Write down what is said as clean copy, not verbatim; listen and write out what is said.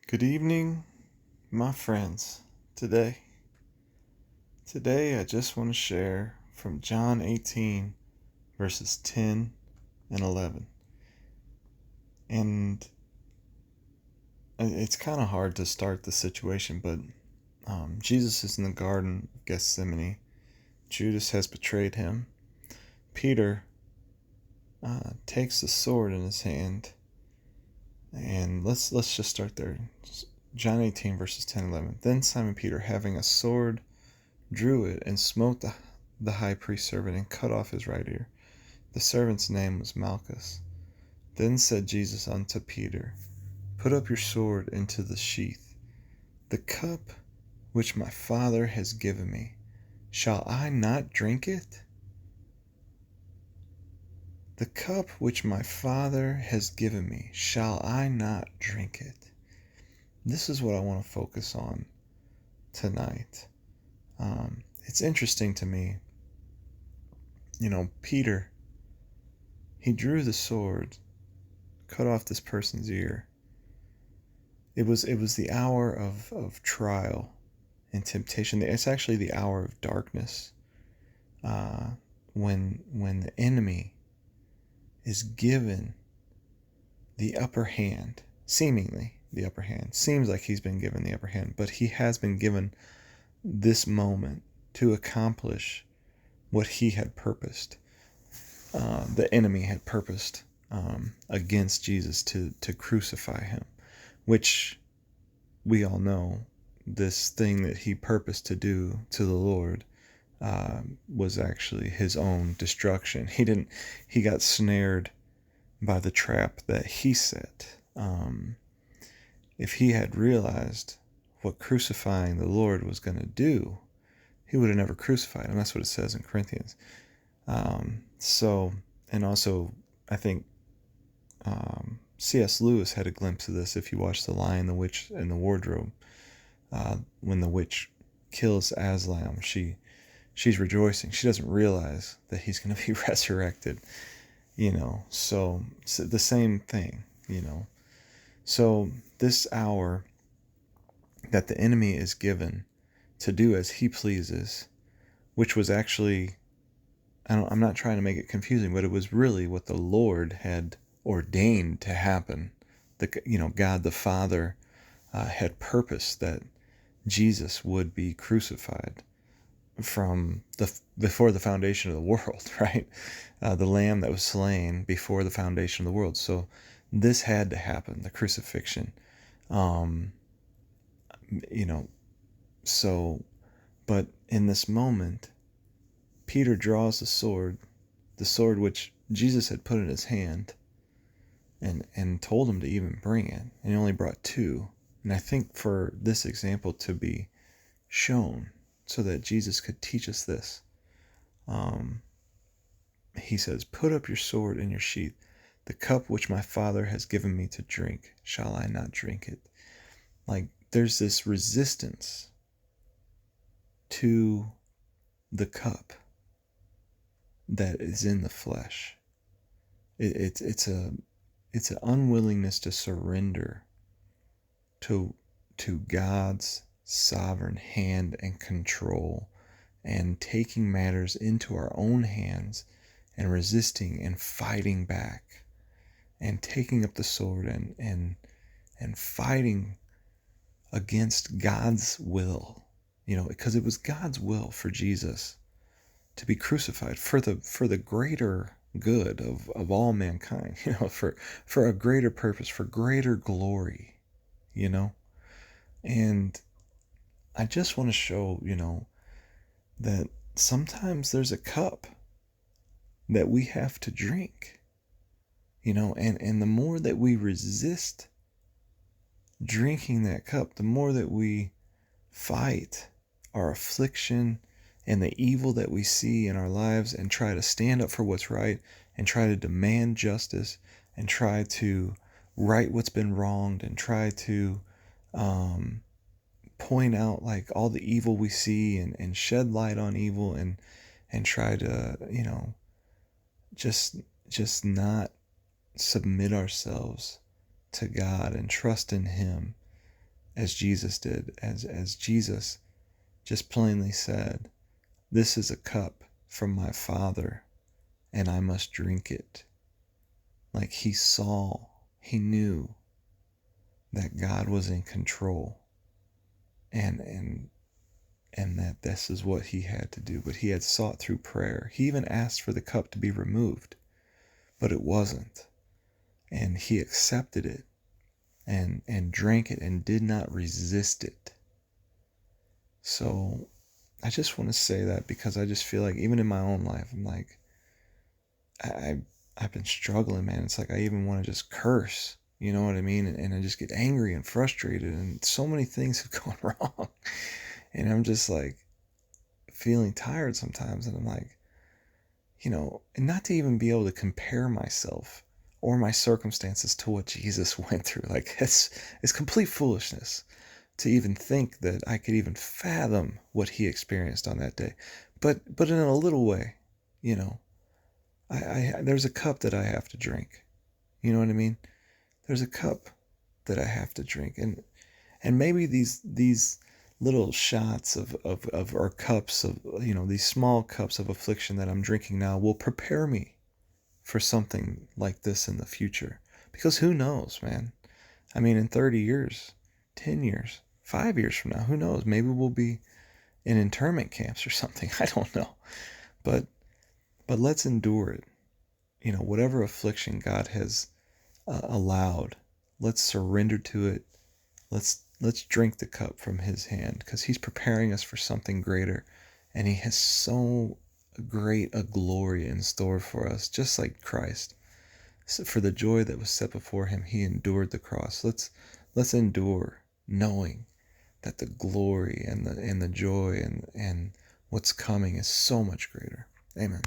Good evening, my friends. Today I just want to share from John 18, verses 10 and 11. And it's kind of hard to start the situation, but Jesus is in the Garden of Gethsemane. Judas has betrayed him. Peter takes the sword in his hand. And let's just start there. John 18, verses 10 and 11. Then Simon Peter, having a sword, drew it and smote the high priest's servant and cut off his right ear. The servant's name was Malchus. Then said Jesus unto Peter, Put up your sword into the sheath. The cup which my Father has given me, shall I not drink it? The cup which my Father has given me, shall I not drink it? This is what I want to focus on tonight. It's interesting to me, Peter, he drew the sword, cut off this person's ear. It was the hour of trial and temptation. It's actually the hour of darkness, when the enemy is given the upper hand, seemingly the upper hand. Seems like he's been given the upper hand, but he has been given this moment to accomplish what he had purposed. The enemy had purposed against Jesus to crucify him, which we all know this thing that he purposed to do to the Lord was actually his own destruction. He got snared by the trap that he set. If he had realized what crucifying the Lord was going to do, he would have never crucified him. That's what it says in Corinthians. And also, I think C.S. Lewis had a glimpse of this if you watch The Lion, the Witch, and the Wardrobe. When the witch kills Aslan, she's rejoicing. She doesn't realize that he's going to be resurrected, So the same thing, So this hour that the enemy is given to do as he pleases, which was actually, I'm not trying to make it confusing, but it was really what the Lord had ordained to happen. God the Father had purposed that Jesus would be crucified from before the foundation of the world, right? The Lamb that was slain before the foundation of the world. So this had to happen, the crucifixion. But in this moment, Peter draws the sword which Jesus had put in his hand, and told him to even bring it. And he only brought two. And I think for this example to be shown so that Jesus could teach us this, he says, Put up your sword in your sheath. The cup which my Father has given me to drink, shall I not drink it? Like, there's this resistance to the cup that is in the flesh. It's an unwillingness to surrender to God's sovereign hand and control, and taking matters into our own hands and resisting and fighting back and taking up the sword and fighting against God's will, because it was God's will for Jesus to be crucified for the greater good of all mankind, for a greater purpose, for greater glory, and I just want to show, that sometimes there's a cup that we have to drink, and the more that we resist drinking that cup, the more that we fight our affliction and the evil that we see in our lives, and try to stand up for what's right, and try to demand justice, and try to right what's been wronged, and try to point out like all the evil we see, and shed light on evil, and try to just not submit ourselves to God and trust in Him as Jesus did, as Jesus just plainly said, "This is a cup from my Father, and I must drink it." Like he saw, he knew that God was in control, and that this is what he had to do. But he had sought through prayer. He even asked for the cup to be removed, but it wasn't. And he accepted it and drank it and did not resist it. So I just want to say that because I just feel like even in my own life, I'm like, I've been struggling, man. It's like I even want to just curse, you know what I mean? And I just get angry and frustrated, and so many things have gone wrong. And I'm just like feeling tired sometimes, and I'm like, and not to even be able to compare myself or my circumstances to what Jesus went through. Like it's complete foolishness to even think that I could even fathom what he experienced on that day. But in a little way, I there's a cup that I have to drink. You know what I mean? There's a cup that I have to drink. And maybe these little shots of or cups of, these small cups of affliction that I'm drinking now will prepare me for something like this in the future. Because who knows, man? I mean, in 30 years, 10 years, 5 years from now, who knows? Maybe we'll be in internment camps or something. I don't know. But let's endure it. Whatever affliction God has allowed, let's surrender to it. Let's drink the cup from his hand, because he's preparing us for something greater, and he has so great a glory in store for us, just like Christ. So for the joy that was set before him, he endured the cross. Let's endure, knowing that the glory and the joy and what's coming is so much greater. Amen.